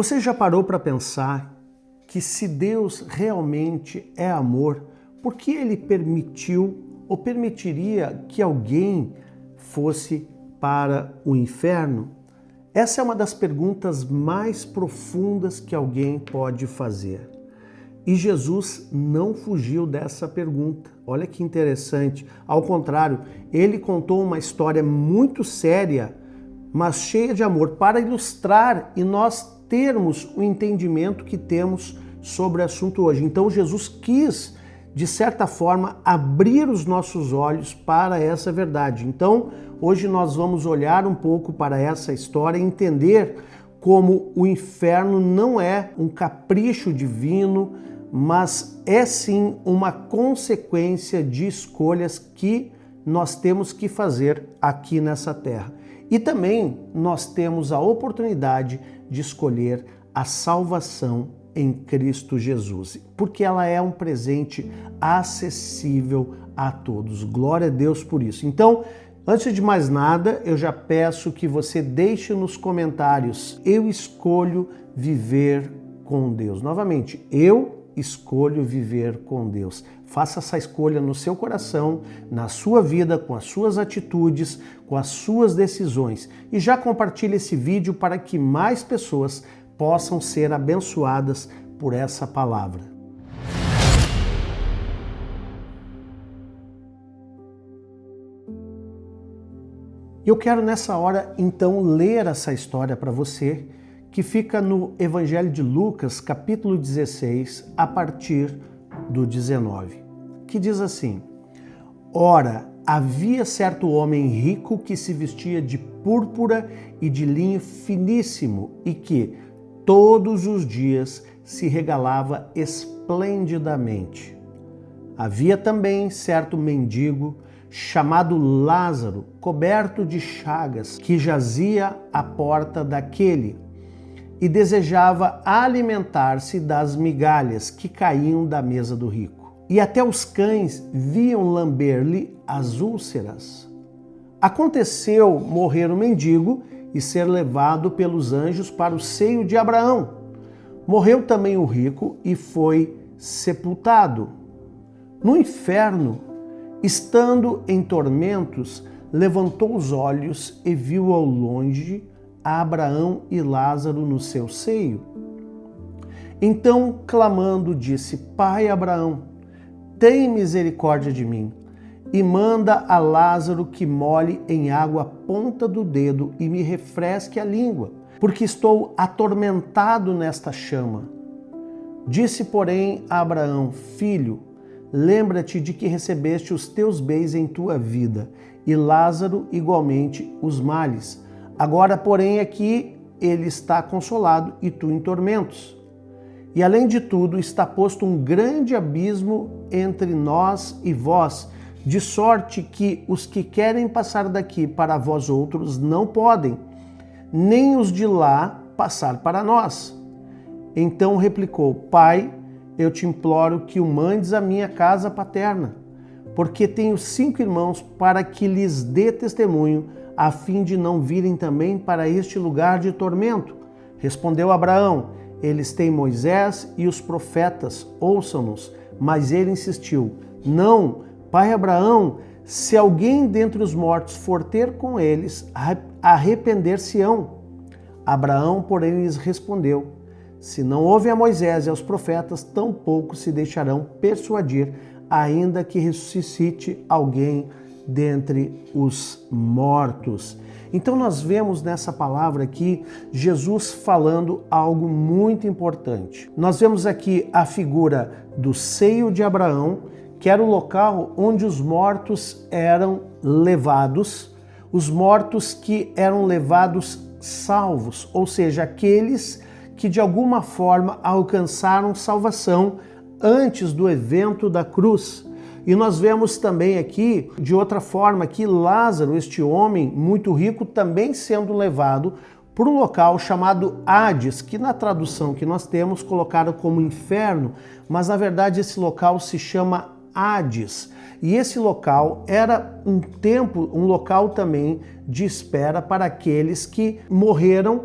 Você já parou para pensar que se Deus realmente é amor, por que Ele permitiu ou permitiria que alguém fosse para o inferno? Essa é uma das perguntas mais profundas que alguém pode fazer. E Jesus não fugiu dessa pergunta. Olha que interessante. Ao contrário, ele contou uma história muito séria, mas cheia de amor, para ilustrar e nós termos o entendimento que temos sobre o assunto hoje. Então Jesus quis, de certa forma, abrir os nossos olhos para essa verdade. Então, hoje nós vamos olhar um pouco para essa história e entender como o inferno não é um capricho divino, mas é sim uma consequência de escolhas que nós temos que fazer aqui nessa terra. E também nós temos a oportunidade de escolher a salvação em Cristo Jesus, porque ela é um presente acessível a todos. Glória a Deus por isso. Então, antes de mais nada, eu já peço que você deixe nos comentários: eu escolho viver com Deus. Novamente, eu escolho viver com Deus. Faça essa escolha no seu coração, na sua vida, com as suas atitudes, com as suas decisões. E já compartilhe esse vídeo para que mais pessoas possam ser abençoadas por essa palavra. Eu quero nessa hora então ler essa história para você, que fica no Evangelho de Lucas, capítulo 16, a partir do 19, que diz assim: Ora, havia certo homem rico que se vestia de púrpura e de linho finíssimo e que todos os dias se regalava esplendidamente. Havia também certo mendigo chamado Lázaro, coberto de chagas, que jazia à porta daquele e desejava alimentar-se das migalhas que caíam da mesa do rico. E até os cães viam lamber-lhe as úlceras. Aconteceu morrer o mendigo e ser levado pelos anjos para o seio de Abraão. Morreu também o rico e foi sepultado. No inferno, estando em tormentos, levantou os olhos e viu ao longe a Abraão e Lázaro no seu seio. Então, clamando, disse: Pai Abraão, tem misericórdia de mim e manda a Lázaro que molhe em água a ponta do dedo e me refresque a língua, porque estou atormentado nesta chama. Disse, porém, a Abraão: Filho, lembra-te de que recebeste os teus bens em tua vida, e Lázaro igualmente os males. Agora, porém, aqui ele está consolado e tu em tormentos. E além de tudo, está posto um grande abismo entre nós e vós, de sorte que os que querem passar daqui para vós outros não podem, nem os de lá passar para nós. Então replicou: Pai, eu te imploro que o mandes à minha casa paterna, porque tenho 5 irmãos, para que lhes dê testemunho, a fim de não virem também para este lugar de tormento. Respondeu Abraão: Eles têm Moisés e os profetas, ouçam-nos. Mas ele insistiu: Não, pai Abraão, se alguém dentre os mortos for ter com eles, arrepender-se-ão. Abraão, porém, lhes respondeu: Se não ouvem a Moisés e aos profetas, tampouco se deixarão persuadir, ainda que ressuscite alguém dentre os mortos. Então nós vemos nessa palavra aqui Jesus falando algo muito importante. Nós vemos aqui a figura do seio de Abraão, que era o local onde os mortos eram levados, os mortos que eram levados salvos, ou seja, aqueles que de alguma forma alcançaram salvação antes do evento da cruz. E nós vemos também aqui, de outra forma, que Lázaro, este homem muito rico, também sendo levado para um local chamado Hades, que na tradução que nós temos colocaram como inferno, mas na verdade esse local se chama Hades. E esse local era um local também de espera para aqueles que morreram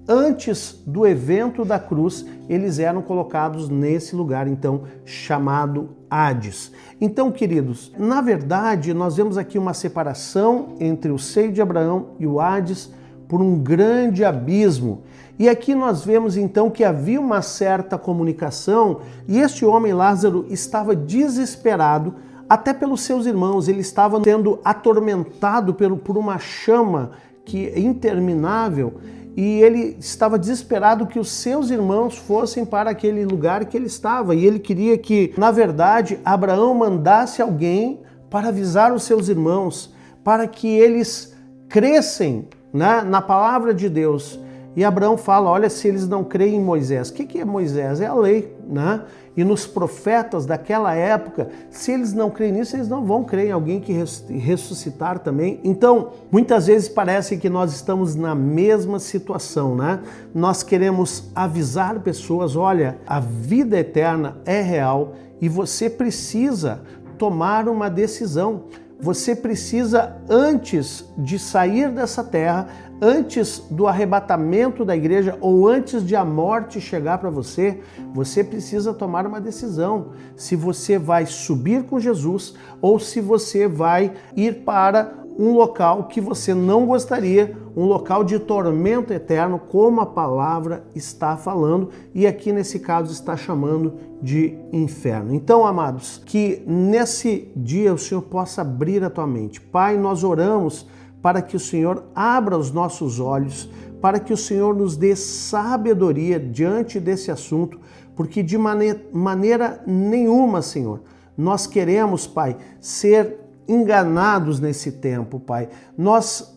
antes do evento da cruz, eles eram colocados nesse lugar, então, chamado Hades. Então, queridos, na verdade, nós vemos aqui uma separação entre o seio de Abraão e o Hades por um grande abismo. E aqui nós vemos, então, que havia uma certa comunicação e este homem, Lázaro, estava desesperado até pelos seus irmãos. Ele estava sendo atormentado por uma chama que é interminável, e ele estava desesperado que os seus irmãos fossem para aquele lugar que ele estava, e ele queria que, na verdade, Abraão mandasse alguém para avisar os seus irmãos, para que eles crescem, né, na palavra de Deus. E Abraão fala, olha, se eles não creem em Moisés. O que é Moisés? É a lei, né? E nos profetas daquela época, se eles não creem nisso, eles não vão crer em alguém que ressuscitar também. Então, muitas vezes parece que nós estamos na mesma situação, né? Nós queremos avisar pessoas, olha, a vida eterna é real e você precisa tomar uma decisão. Você precisa, antes de sair dessa terra, antes do arrebatamento da igreja ou antes de a morte chegar para você, você precisa tomar uma decisão. Se você vai subir com Jesus ou se você vai ir para um local que você não gostaria, um local de tormento eterno, como a palavra está falando, e aqui nesse caso está chamando de inferno. Então, amados, que nesse dia o Senhor possa abrir a tua mente. Pai, nós oramos para que o Senhor abra os nossos olhos, para que o Senhor nos dê sabedoria diante desse assunto, porque de maneira nenhuma, Senhor, nós queremos, Pai, ser enganados nesse tempo, Pai. Nós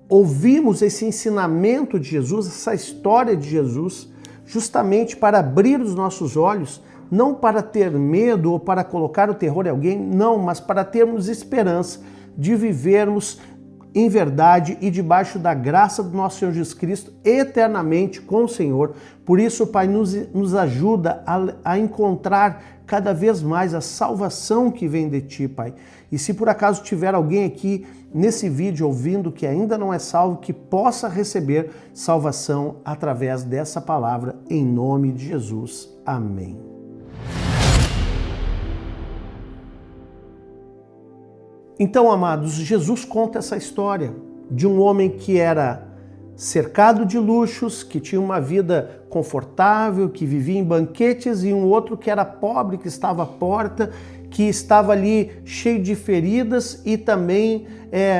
ouvimos esse ensinamento de Jesus, essa história de Jesus, justamente para abrir os nossos olhos, não para ter medo ou para colocar o terror em alguém, não, mas para termos esperança de vivermos em verdade e debaixo da graça do nosso Senhor Jesus Cristo eternamente com o Senhor. Por isso, Pai, nos ajuda a encontrar cada vez mais a salvação que vem de Ti, Pai. E se por acaso tiver alguém aqui nesse vídeo ouvindo que ainda não é salvo, que possa receber salvação através dessa palavra, em nome de Jesus. Amém. Então, amados, Jesus conta essa história de um homem que era cercado de luxos, que tinha uma vida confortável, que vivia em banquetes, e um outro que era pobre, que estava à porta, que estava ali cheio de feridas e também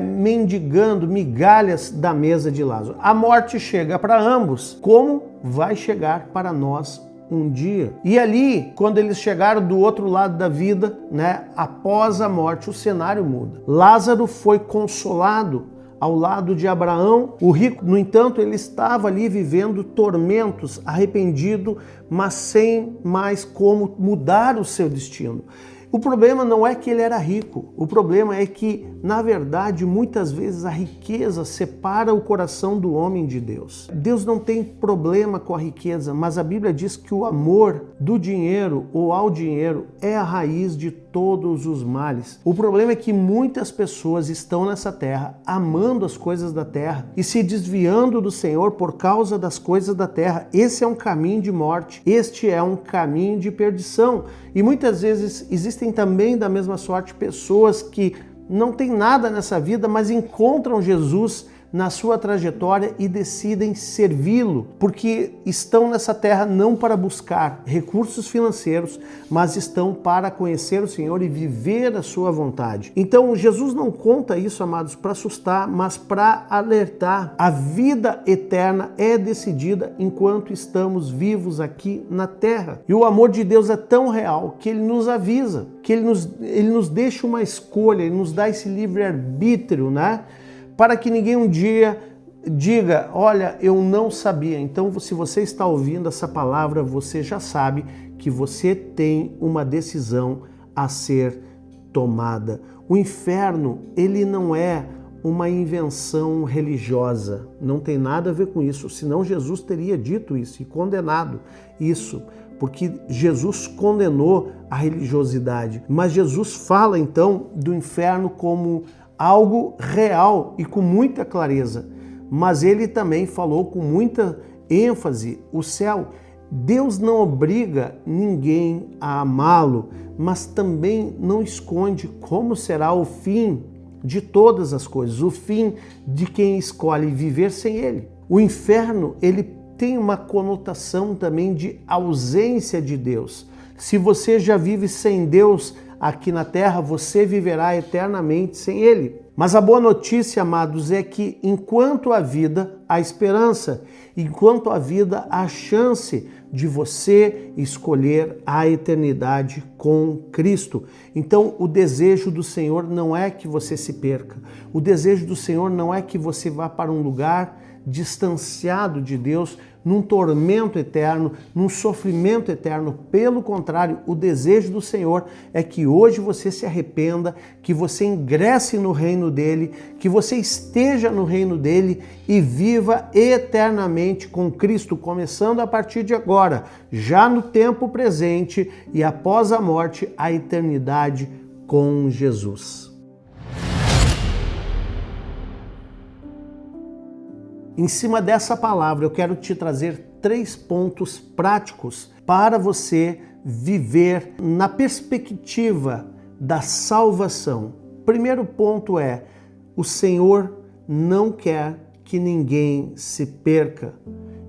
mendigando migalhas da mesa de Lázaro. A morte chega para ambos, como vai chegar para nós um dia. E ali, quando eles chegaram do outro lado da vida, né, após a morte, o cenário muda. Lázaro foi consolado ao lado de Abraão. O rico, no entanto, ele estava ali vivendo tormentos, arrependido, mas sem mais como mudar o seu destino. O problema não é que ele era rico, o problema é que, na verdade, muitas vezes a riqueza separa o coração do homem de Deus. Deus não tem problema com a riqueza, mas a Bíblia diz que o amor do dinheiro ou ao dinheiro é a raiz de todos os males. O problema é que muitas pessoas estão nessa terra amando as coisas da terra e se desviando do Senhor por causa das coisas da terra. Esse é um caminho de morte, este é um caminho de perdição. E muitas vezes existem também da mesma sorte pessoas que não têm nada nessa vida, mas encontram Jesus na sua trajetória e decidem servi-lo, porque estão nessa terra não para buscar recursos financeiros, mas estão para conhecer o Senhor e viver a sua vontade. Então Jesus não conta isso, amados, para assustar, mas para alertar. A vida eterna é decidida enquanto estamos vivos aqui na terra. E o amor de Deus é tão real que Ele nos avisa, que Ele nos deixa uma escolha, Ele nos dá esse livre-arbítrio, né? Para que ninguém um dia diga, olha, eu não sabia. Então, se você está ouvindo essa palavra, você já sabe que você tem uma decisão a ser tomada. O inferno, ele não é uma invenção religiosa, não tem nada a ver com isso, senão Jesus teria dito isso e condenado isso, porque Jesus condenou a religiosidade. Mas Jesus fala, então, do inferno como algo real e com muita clareza. mas ele também falou com muita ênfase o céu. Deus não obriga ninguém a amá-lo, mas também não esconde como será o fim de todas as coisas, o fim de quem escolhe viver sem ele. O inferno, ele tem uma conotação também de ausência de Deus. Se você já vive sem Deus aqui na terra, você viverá eternamente sem ele. Mas a boa notícia, amados, é que enquanto há vida, há esperança. Enquanto há vida, há chance de você escolher a eternidade com Cristo. Então, o desejo do Senhor não é que você se perca. O desejo do Senhor não é que você vá para um lugar distanciado de Deus, num tormento eterno, num sofrimento eterno. Pelo contrário, o desejo do Senhor é que hoje você se arrependa, que você ingresse no reino dele, que você esteja no reino dele e viva eternamente com Cristo, começando a partir de agora, já no tempo presente e após a morte, a eternidade com Jesus. Em cima dessa palavra, eu quero te trazer 3 pontos práticos para você viver na perspectiva da salvação. Primeiro ponto é: o Senhor não quer que ninguém se perca.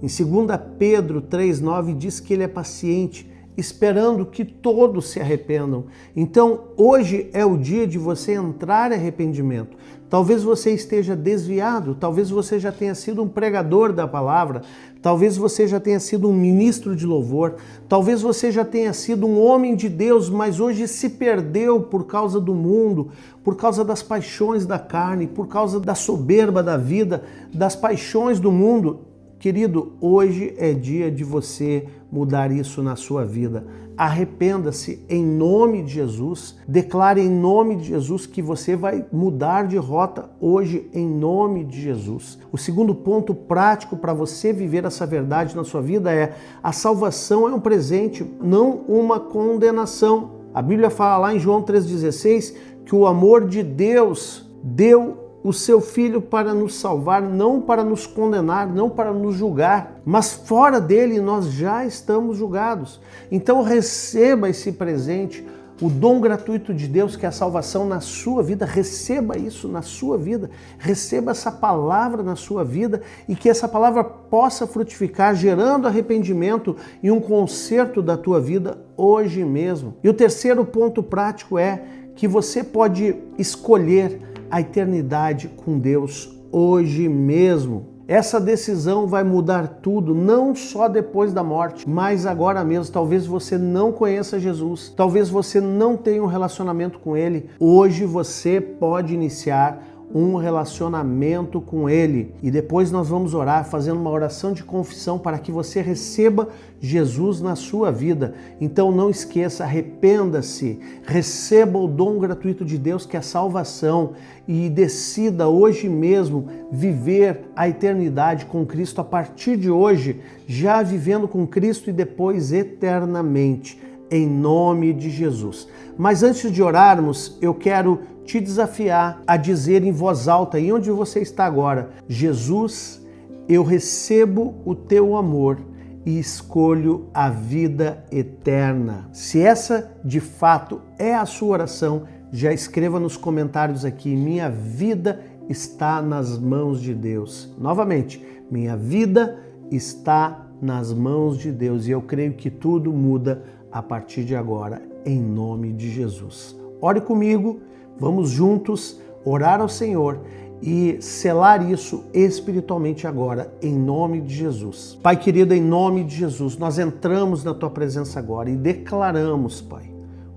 Em 2 Pedro 3,9 diz que ele é paciente, esperando que todos se arrependam. Então, hoje é o dia de você entrar em arrependimento. Talvez você esteja desviado, talvez você já tenha sido um pregador da palavra, talvez você já tenha sido um ministro de louvor, talvez você já tenha sido um homem de Deus, mas hoje se perdeu por causa do mundo, por causa das paixões da carne, por causa da soberba da vida, das paixões do mundo. Querido, hoje é dia de você mudar isso na sua vida. Arrependa-se em nome de Jesus. Declare em nome de Jesus que você vai mudar de rota hoje em nome de Jesus. O segundo ponto prático para você viver essa verdade na sua vida é: a salvação é um presente, não uma condenação. A Bíblia fala lá em João 3,16 que o amor de Deus deu o seu Filho para nos salvar, não para nos condenar, não para nos julgar, mas fora dele nós já estamos julgados. Então receba esse presente, o dom gratuito de Deus que é a salvação na sua vida. Receba isso na sua vida, receba essa palavra na sua vida e que essa palavra possa frutificar, gerando arrependimento e um conserto da tua vida hoje mesmo. E o terceiro ponto prático é que você pode escolher a eternidade com Deus hoje mesmo. Essa decisão vai mudar tudo, não só depois da morte, mas agora mesmo. Talvez você não conheça Jesus, talvez você não tenha um relacionamento com Ele. Hoje você pode iniciar um relacionamento com Ele. E depois nós vamos orar fazendo uma oração de confissão para que você receba Jesus na sua vida. Então não esqueça, arrependa-se, receba o dom gratuito de Deus que é a salvação e decida hoje mesmo viver a eternidade com Cristo a partir de hoje, já vivendo com Cristo e depois eternamente, em nome de Jesus. Mas antes de orarmos, eu quero te desafiar a dizer em voz alta, aí onde você está agora: Jesus, eu recebo o teu amor e escolho a vida eterna. Se essa de fato é a sua oração, já escreva nos comentários aqui: minha vida está nas mãos de Deus. Novamente, minha vida está nas mãos de Deus e eu creio que tudo muda a partir de agora, em nome de Jesus. Ore comigo, vamos juntos orar ao Senhor e selar isso espiritualmente agora, em nome de Jesus. Pai querido, em nome de Jesus, nós entramos na Tua presença agora e declaramos, Pai,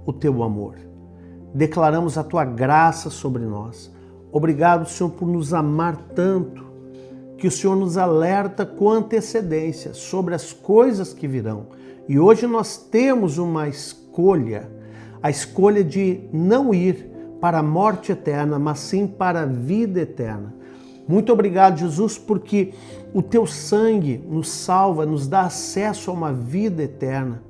o Teu amor. Declaramos a Tua graça sobre nós. Obrigado, Senhor, por nos amar tanto, que o Senhor nos alerta com antecedência sobre as coisas que virão. E hoje nós temos uma escolha, a escolha de não ir para a morte eterna, mas sim para a vida eterna. Muito obrigado, Jesus, porque o Teu sangue nos salva, nos dá acesso a uma vida eterna.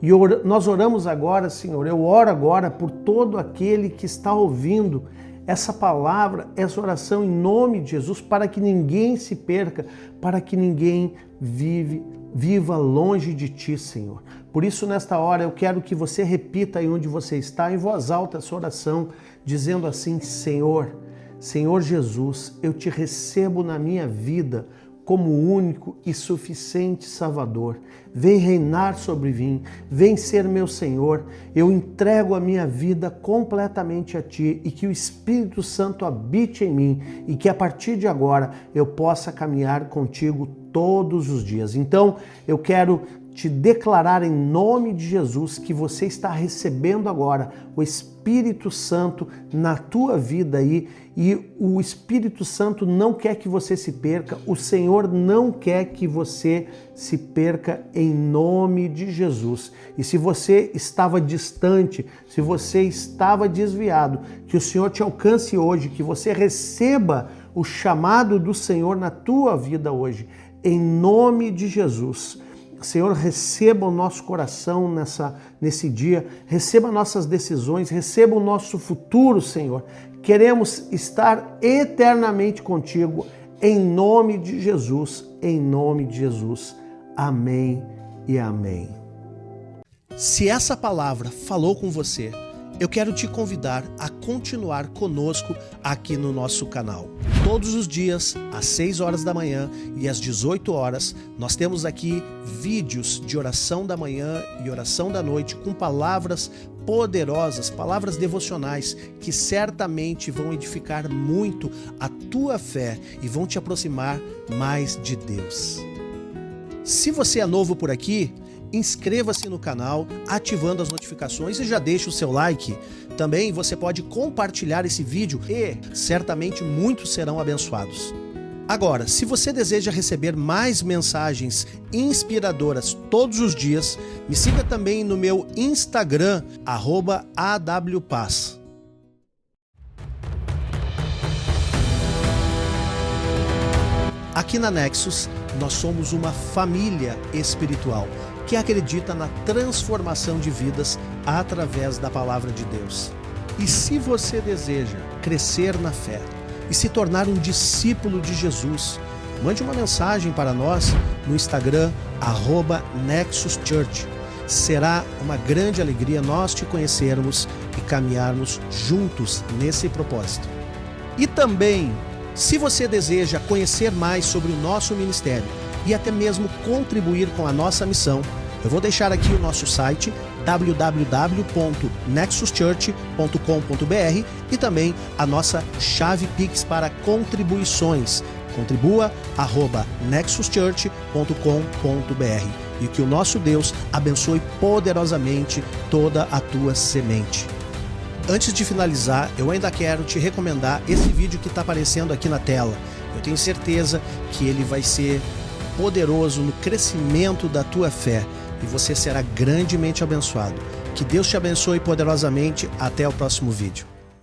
E nós oramos agora, Senhor, eu oro agora por todo aquele que está ouvindo essa palavra, essa oração em nome de Jesus, para que ninguém se perca, para que ninguém viva longe de Ti, Senhor. Por isso, nesta hora, eu quero que você repita aí onde você está, em voz alta, essa oração, dizendo assim: Senhor Jesus, eu Te recebo na minha vida como único e suficiente Salvador. Vem reinar sobre mim, vem ser meu Senhor. Eu entrego a minha vida completamente a Ti e que o Espírito Santo habite em mim e que a partir de agora eu possa caminhar contigo todos os dias. Então, eu quero te declarar em nome de Jesus que você está recebendo agora o Espírito Santo na tua vida aí, e o Espírito Santo não quer que você se perca, o Senhor não quer que você se perca em nome de Jesus. E se você estava distante, se você estava desviado, que o Senhor te alcance hoje, que você receba o chamado do Senhor na tua vida hoje, em nome de Jesus. Senhor, receba o nosso coração nesse dia, receba nossas decisões, receba o nosso futuro, Senhor. Queremos estar eternamente contigo, em nome de Jesus, em nome de Jesus. Amém e amém. Se essa palavra falou com você, eu quero te convidar a continuar conosco aqui no nosso canal. Todos os dias, às 6 horas da manhã e às 18 horas, nós temos aqui vídeos de oração da manhã e oração da noite com palavras poderosas, palavras devocionais que certamente vão edificar muito a tua fé e vão te aproximar mais de Deus. Se você é novo por aqui, inscreva-se no canal, ativando as notificações e já deixa o seu like. Também você pode compartilhar esse vídeo e certamente muitos serão abençoados. Agora, se você deseja receber mais mensagens inspiradoras todos os dias, me siga também no meu Instagram, @awpaz. Aqui na Nexus, nós somos uma família espiritual que acredita na transformação de vidas através da palavra de Deus. E se você deseja crescer na fé e se tornar um discípulo de Jesus, mande uma mensagem para nós no Instagram, @NexusChurch. Será uma grande alegria nós te conhecermos e caminharmos juntos nesse propósito. E também, se você deseja conhecer mais sobre o nosso ministério e até mesmo contribuir com a nossa missão, eu vou deixar aqui o nosso site www.nexuschurch.com.br e também a nossa chave Pix para contribuições. Contribua @nexuschurch.com.br e que o nosso Deus abençoe poderosamente toda a tua semente. Antes de finalizar, eu ainda quero te recomendar esse vídeo que está aparecendo aqui na tela. Eu tenho certeza que ele vai ser poderoso no crescimento da tua fé e você será grandemente abençoado. Que Deus te abençoe poderosamente. Até o próximo vídeo.